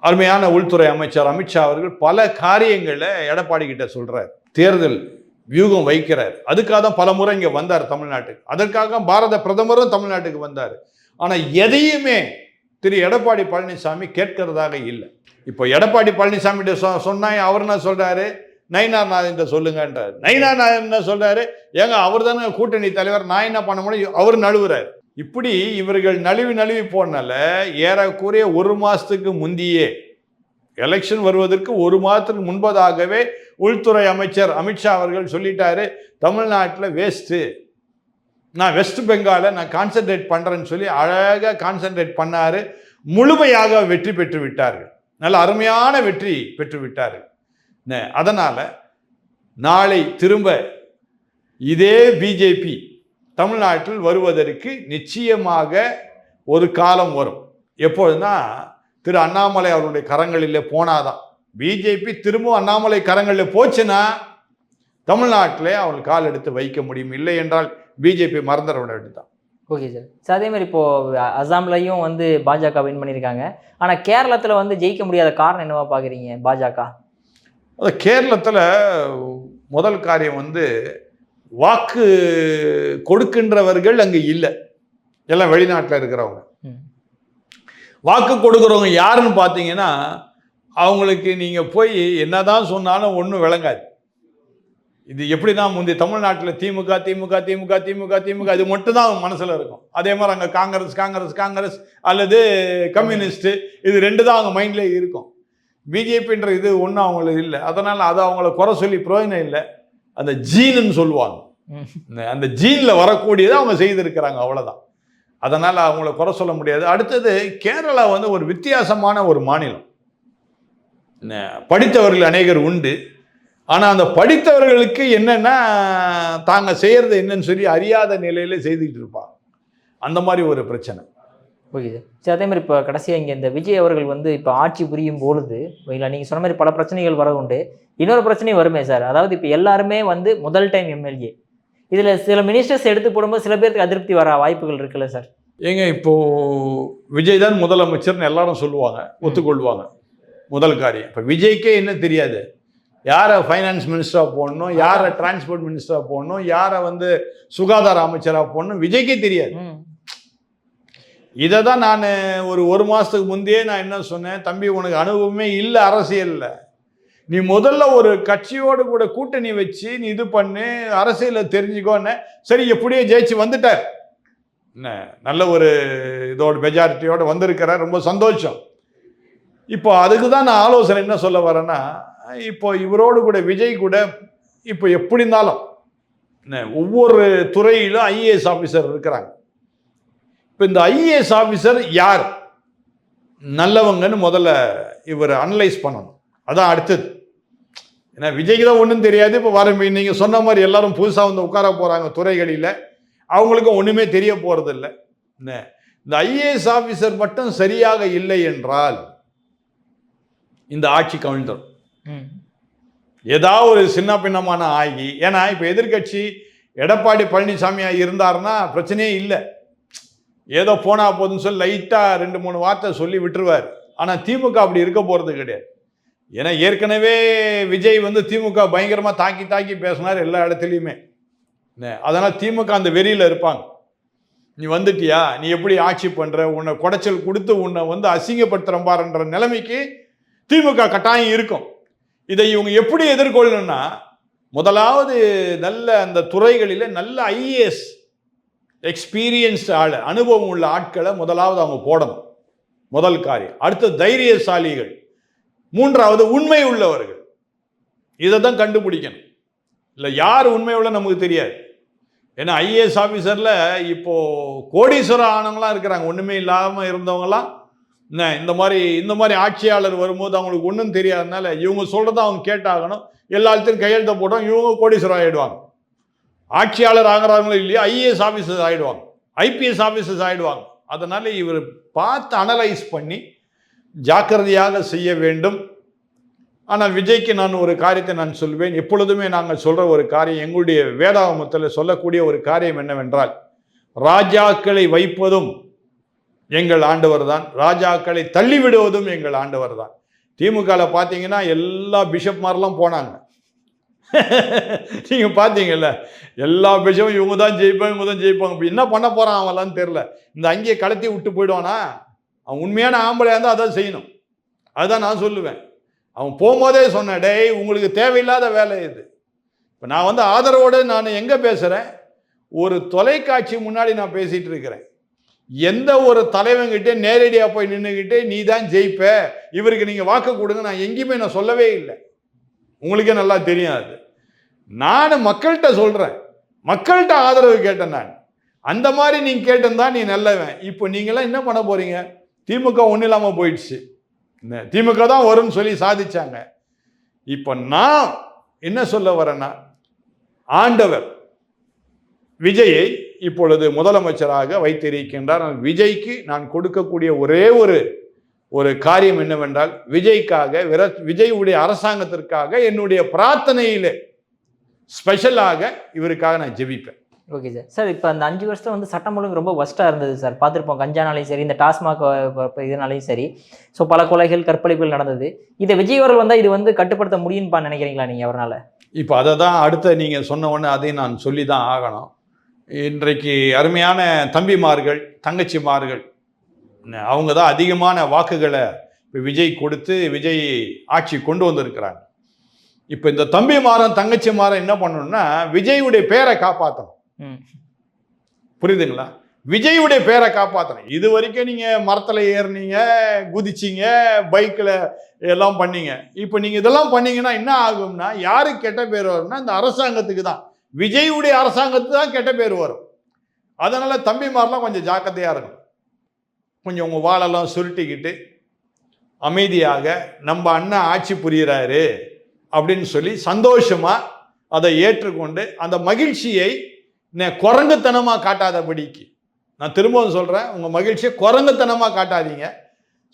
அருமையான உள்துறை அமைச்சர் அமித்ஷா அவர்கள் பல காரியங்களை எடப்பாடி கிட்ட சொல்றார். தேர்தல் வியூகம் வைக்கிறார். அதுக்காக தான் பல முறை இங்க வந்தார் தமிழ்நாட்டுக்கு. அதற்காக பாரத பிரதமரும் தமிழ்நாட்டுக்கு வந்தார். ஆனா எதையுமே திரு எடப்பாடி பழனிசாமி கேட்கிறதாக இல்லை. இப்போ எடப்பாடி பழனிசாமி சொன்னா அவர் என்ன சொல்றாரு, நயினார் நாகேந்திர சொல்லுங்கன்றார். நயினார் நாகேந்திர சொல்றாரு, ஏங்க அவர் தானே கூட்டணி தலைவர், நான் என்ன பண்ண முடியும், அவர் நழுவுறாரு. இப்படி இவர்கள் நழுவி போனால ஏறக்குறைய ஒரு மாசத்துக்கு முந்தியே, எலெக்ஷன் வருவதற்கு ஒரு மாதத்துக்கு முன்பதாகவே உள்துறை அமைச்சர் அமித்ஷா அவர்கள் சொல்லிட்டாரு, தமிழ்நாட்டில் வேஸ்ட்டு, நான் வெஸ்ட் பெங்காலை நான் கான்சென்ட்ரேட் பண்ணுறேன்னு சொல்லி அழகாக கான்சென்ட்ரேட் பண்ணார். முழுமையாக வெற்றி பெற்று விட்டார்கள். நல்ல அருமையான வெற்றி பெற்று விட்டார்கள். அதனால் நாளை திரும்ப இதே பிஜேபி தமிழ்நாட்டில் வருவதற்கு நிச்சயமாக ஒரு காலம் வரும். எப்பொழுதுனா திரு அண்ணாமலை அவருடைய கரங்களில் போனாதான். பிஜேபி திரும்பவும் அண்ணாமலை கரங்களில் போச்சுன்னா தமிழ்நாட்டிலே அவங்க கால் எடுத்து வைக்க முடியும். இல்லை என்றால் பிஜேபி மறந்துட வேண்டியதுதான். Okay sir. சார் அதே மாதிரி இப்போது அசாம்லையும் வந்து பாஜக வின் பண்ணியிருக்காங்க. ஆனால் கேரளத்தில் வந்து ஜெயிக்க முடியாத காரணம் என்னவா பார்க்குறீங்க பாஜக? கேரளத்தில் முதல் காரியம் வந்து வாக்கு கொடுக்கின்றவர்கள் அங்கே இல்லை, எல்லாம் வெளிநாட்டில் இருக்கிறவங்க. வாக்கு கொடுக்குறவங்க யாருன்னு பார்த்தீங்கன்னா அவங்களுக்கு நீங்கள் போய் என்னதான் சொன்னாலும் ஒன்றும் விளங்காது. இது எப்படி தான் முந்தைய தமிழ்நாட்டில் திமுக திமுக திமுக திமுக திமுக இது மட்டும் தான் அவங்க மனசில் இருக்கும். அதே மாதிரி அங்கே காங்கிரஸ் காங்கிரஸ் காங்கிரஸ் அல்லது கம்யூனிஸ்ட்டு, இது ரெண்டு தான் அவங்க மைண்டில் இருக்கும். பிஜேபின்ற இது ஒன்றும் அவங்களுக்கு இல்லை. அதனால் அது அவங்கள குறை சொல்லி பிரயோஜனம் இல்லை. அந்த ஜீனுன்னு சொல்லுவாங்க, அந்த ஜீனில் வரக்கூடியதை அவங்க செய்திருக்கிறாங்க, அவ்வளோதான். அதனால் அவங்கள குறை சொல்ல முடியாது. அடுத்தது கேரளா வந்து ஒரு வித்தியாசமான ஒரு மாநிலம். படித்தவர்கள் அநேகர் உண்டு. ஆனால் அந்த படித்தவர்களுக்கு என்னென்னா தாங்க செய்கிறது என்னன்னு சொல்லி அறியாத நிலையில் செய்துக்கிட்டு இருப்பாங்க. அந்த மாதிரி ஒரு பிரச்சனை. Okay sir. சரி, அதே மாதிரி இப்போ கடைசியாக இங்கே இந்த விஜய் அவர்கள் வந்து இப்போ ஆட்சி புரியும் பொழுது இல்லை நீங்கள் சொன்ன மாதிரி பல பிரச்சனைகள் வர உண்டு. இன்னொரு பிரச்சனையும் வருமே சார், அதாவது இப்போ எல்லாருமே வந்து முதல் டைம் எம்எல்ஏ, இதில் சில மினிஸ்டர்ஸ் எடுத்து போடும்போது சில பேருக்கு அதிருப்தி வர வாய்ப்புகள் இருக்குல்ல சார்? ஏங்க இப்போது விஜய் தான் முதலமைச்சர்னு எல்லாரும் சொல்லுவாங்க, ஒத்துக்கொள்வாங்க. முதல் காரியம், இப்போ விஜய்க்கே என்ன தெரியாது, யாரை ஃபைனான்ஸ் மினிஸ்டராக போடணும், யாரை டிரான்ஸ்போர்ட் மினிஸ்டராக போடணும், யாரை வந்து சுகாதார அமைச்சராக போடணும், விஜய்க்கே தெரியாது. இதை தான் நான் ஒரு மாதத்துக்கு முந்தையே நான் என்ன சொன்னேன், தம்பி உனக்கு அனுபவமே இல்லை அரசியலில், நீ முதல்ல ஒரு கட்சியோடு கூட கூட்டணி வச்சு நீ இது பண்ணு, அரசியலில் தெரிஞ்சுக்கோன்னு. சரி, எப்படியே ஜெயிச்சு வந்துட்டார், என்ன நல்ல ஒரு இதோட மெஜாரிட்டியோடு வந்திருக்கிறார், ரொம்ப சந்தோஷம். இப்போ அதுக்கு தான் நான் ஆலோசனை என்ன சொல்ல வரேன்னா, இப்போ இவரோடு கூட விஜய் கூட இப்போ எப்படி இருந்தாலும் ஒவ்வொரு துறையிலும் ஐஏஎஸ் ஆஃபீஸர் இருக்கிறாங்க. இப்போ இந்த ஐஏஎஸ் ஆஃபீஸர் யார் நல்லவங்கன்னு முதல்ல இவர் அனலைஸ் பண்ணணும். அதான் அடுத்தது. ஏன்னா விஜய்க்கு தான் ஒன்றும் தெரியாது. இப்போ வர நீங்கள் சொன்ன மாதிரி எல்லாரும் புதுசாக வந்து உட்கார போகிறாங்க துறைகளில், அவங்களுக்கும் ஒன்றுமே தெரிய போகிறது இல்லை. இந்த ஐஏஎஸ் ஆஃபீஸர் மட்டும் சரியாக இல்லை என்றால் இந்த ஆட்சி கவிழ்ந்துடும். ஏதாவது ஒரு சின்ன பின்னமான ஆகி, ஏன்னா இப்போ எதிர்கட்சி எடப்பாடி பழனிசாமியாக இருந்தாருன்னா பிரச்சனையே இல்லை, ஏதோ போனா போதுன்னு சொல்லி லைட்டாக 2-3 வார்த்தை சொல்லி விட்டுருவார். ஆனால் திமுக அப்படி இருக்க போகிறது கிடையாது. ஏன்னா ஏற்கனவே விஜய் வந்து திமுக பயங்கரமாக தாக்கி பேசினார் எல்லா இடத்துலையுமே. அதனால் திமுக அந்த வெறியில் இருப்பாங்க. நீ வந்துட்டியா, நீ எப்படி ஆட்சி பண்ணுற, உன்னை குடைச்சல் கொடுத்து உன்னை வந்து அசிங்கப்படுத்துகிற பாருன்ற நிலைமைக்கு திமுக கட்டாயம் இருக்கும். இதை இவங்க எப்படி எதிர்கொள்ளணும்னா, முதலாவது நல்ல அந்த துறைகளில் நல்ல ஐஏஎஸ் எக்ஸ்பீரியன்ஸ்டு ஆள், அனுபவம் உள்ள ஆட்களை முதலாவது அவங்க போடணும், முதல் காரியம். அடுத்து தைரியசாலிகள், மூன்றாவது உண்மை உள்ளவர்கள். இதை தான் கண்டுபிடிக்கணும். இல்லை யார் உண்மை உள்ள நமக்கு தெரியாது. ஏன்னா ஐஏஎஸ் ஆஃபீஸரில் இப்போது கோடீஸ்வரர் ஆனவங்களாம் இருக்கிறாங்க, ஒன்றுமே இல்லாமல் இருந்தவங்களாம். இந்த மாதிரி ஆட்சியாளர் வரும்போது அவங்களுக்கு ஒன்றும் தெரியாதனால இவங்க சொல்கிறத அவங்க கேட்டாகணும். எல்லாத்தையும் கையெழுத்த போட்டோம், இவங்க கோடீஸ்வரர் ஆகிடுவாங்க. ஆட்சியாளர் ஆகிறாங்களோ இல்லையா, ஐஏஎஸ் ஆஃபீஸர்ஸ் ஆகிடுவாங்க, ஐபிஎஸ் ஆஃபீஸர்ஸ் ஆகிடுவாங்க. அதனால் இவர் பார்த்து அனலைஸ் பண்ணி ஜாக்கிரதையாக செய்ய வேண்டும். ஆனால் விஜய்க்கு நான் ஒரு காரியத்தை நான் சொல்வேன். எப்பொழுதுமே நாங்கள் சொல்கிற ஒரு காரியம், எங்களுடைய வேதாகமத்தில் சொல்லக்கூடிய ஒரு காரியம் என்னவென்றால், ராஜாக்களை வைப்பதும் எங்கள் ஆண்டவர் தான், ராஜாக்களை தள்ளிவிடுவதும் எங்கள் ஆண்டவர் தான். திமுகவில் பார்த்தீங்கன்னா எல்லா பிஷப் மாதிரிலாம் போனாங்க. நீங்க பார்த்தீங்கல்ல, எல்லா பிஷப்பும் இவங்க தான் ஜெயிப்பாங்க, இவங்க தான் ஜெயிப்பாங்க. இப்போ என்ன பண்ண போறான் அவன்லாம் தெரியல. இந்த அங்கேயே கலத்தி விட்டு போயிடுவானா? அவன் உண்மையான ஆம்பளையா இருந்தால் அதான் செய்யணும். அதுதான் நான் சொல்லுவேன். அவன் போகும்போதே சொன்னேன், டேய் உங்களுக்கு தேவையில்லாத வேலை இது. இப்போ நான் வந்து ஆதரவோடு நான் எங்கே பேசுகிறேன், ஒரு தொலைக்காட்சி முன்னாடி நான் பேசிகிட்டு இருக்கிறேன். எந்த ஒரு தலைவங்கிட்டே நேரடியாக போய் நின்றுக்கிட்டே நீ தான் ஜெயிப்ப, இவருக்கு நீங்கள் வாக்கு கொடுங்க நான் எங்கேயுமே நான் சொல்லவே இல்லை. உங்களுக்கே நல்லா தெரியும். அது நான் மக்கள்கிட்ட சொல்கிறேன், மக்கள்கிட்ட ஆதரவு கேட்டேன் நான். அந்த மாதிரி நீங்கள் கேட்டிருந்தா நீ நல்லவன். இப்போ நீங்களாம் என்ன பண்ண போகிறீங்க? திமுக ஒன்றும் இல்லாமல் போயிடுச்சு. திமுக தான் வரும்னு சொல்லி சாதிச்சாங்க. இப்போ நான் என்ன சொல்ல வரேன்னா, ஆண்டவர் விஜயை இப்பொழுது முதலமைச்சராக வைத்திருக்கின்றார். விஜய்க்கு நான் கொடுக்கக்கூடிய ஒரே ஒரு காரியம் என்னவென்றால், விஜய்க்காக விஜயுடைய அரசாங்கத்திற்காக என்னுடைய பிரார்த்தனையிலே ஸ்பெஷலாக இவருக்காக நான் ஜெபிப்பேன். Okay sir. சார் இப்போ அந்த 5 வருஷம் வந்து சட்டம் ஒழுங்கு ரொம்ப ஒஸ்ட்டாக இருந்தது சார். பார்த்துருப்போம், கஞ்சானாலையும் சரி, இந்த டாஸ்மாக் இதனாலையும் சரி. ஸோ பல கொலைகள், கற்பழிப்புகள் நடந்தது. இதை விஜய் அவர்கள் வந்தால் இது வந்து கட்டுப்படுத்த முடியும்னு நினைக்கிறீங்களா நீங்கள் அவரால்? இப்போ அதை தான் அடுத்த நீங்கள் சொன்ன உடனே அதையும் நான் சொல்லி தான் ஆகணும். இன்றைக்கு அருமையான தம்பிமார்கள், தங்கச்சிமார்கள், அவங்க தான் அதிகமான வாக்குகளை இப்போ விஜய் கொடுத்து விஜய் ஆட்சி கொண்டு வந்திருக்கிறாங்க. இப்போ இந்த தம்பிமாரன் தங்கச்சிமாரன் என்ன பண்ணணும்னா, விஜயுடைய பேரை காப்பாற்றணும். புரியுதுங்களா? விஜயுடைய பேரை காப்பாற்றணும். இது வரைக்கும் நீங்கள் மரத்தில் ஏறினீங்க, குதிச்சிங்க, பைக்கில் எல்லாம் பண்ணீங்க. இப்போ நீங்கள் இதெல்லாம் பண்ணீங்கன்னா என்ன ஆகும்னா, யாருக்கு கெட்ட பேர் வரும்னா இந்த அரசாங்கத்துக்கு தான், விஜயுடைய அரசாங்கத்துக்கு தான் கெட்ட பேர் வரும். அதனால் தம்பிமாரெலாம் கொஞ்சம் ஜாக்கிரதையாக இருக்கும். கொஞ்சம் உங்கள் வாழெல்லாம் சுருட்டிக்கிட்டு அமைதியாக நம்ம அண்ணன் ஆட்சி புரிகிறாரு அப்படின்னு சொல்லி சந்தோஷமாக அதை ஏற்றுக்கொண்டு அந்த மகிழ்ச்சியை குரங்குத்தனமாக காட்டாதபடிக்கு, நான் திரும்பவும் சொல்கிறேன், உங்கள் மகிழ்ச்சியை குரங்குத்தனமாக காட்டாதீங்க.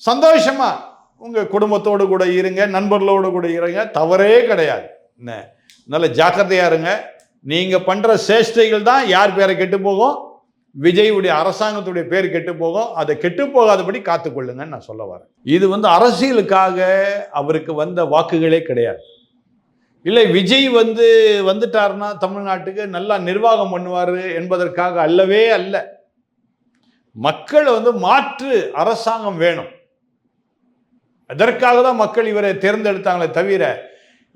சந்தோஷமாக உங்கள் குடும்பத்தோடு கூட இருங்க, நண்பர்களோடு கூட இருங்க, தவறே கிடையாது. நல்ல ஜாக்கிரதையாக இருங்க. நீங்கள் பண்ணுற சேஷ்டைகள் தான் யார் பேரை கெட்டு போகும்? விஜயுடைய அரசாங்கத்துடைய பேர் கெட்டு போகும். அதை கெட்டு போகாதபடி காத்துக்கொள்ளுங்கன்னு நான் சொல்ல வரேன். இது வந்து அரசியலுக்காக அவருக்கு வந்த வாக்குகளே கிடையாது. இல்லை விஜய் வந்துட்டாருன்னா தமிழ்நாட்டுக்கு நல்லா நிர்வாகம் பண்ணுவார் என்பதற்காக அல்லவே அல்ல. மக்கள் மாற்று அரசாங்கம் வேணும், அதற்காக தான் மக்கள் இவரை தேர்ந்தெடுத்தாங்களே தவிர,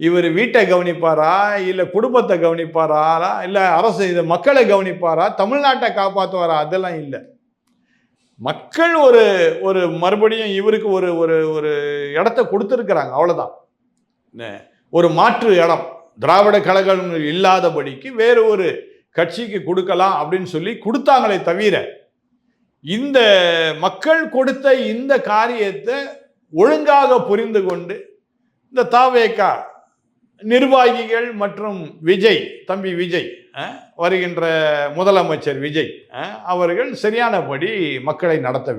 இவர் வீட்டை கவனிப்பாரா, இல்லை குடும்பத்தை கவனிப்பாரா, இல்லை அரசு இது மக்களை கவனிப்பாரா, தமிழ்நாட்டை காப்பாற்றுவாரா, அதெல்லாம் இல்லை. மக்கள் ஒரு மறுபடியும் இவருக்கு ஒரு இடத்த கொடுத்துருக்குறாங்க, அவ்வளோதான். ஒரு மாற்று இடம் திராவிட கழகங்கள் இல்லாதபடிக்கு வேறு ஒரு கட்சிக்கு கொடுக்கலாம் அப்படின்னு சொல்லி கொடுத்தாங்களே தவிர, இந்த மக்கள் கொடுத்த இந்த காரியத்தை ஒழுங்காக புரிந்து கொண்டு இந்த தாவேகா நிர்வாகிகள் மற்றும் விஜய், தம்பி விஜய், வருகின்ற முதலமைச்சர் விஜய் அவர்கள் சரியானபடி மக்களை நடத்த வேண்டும்.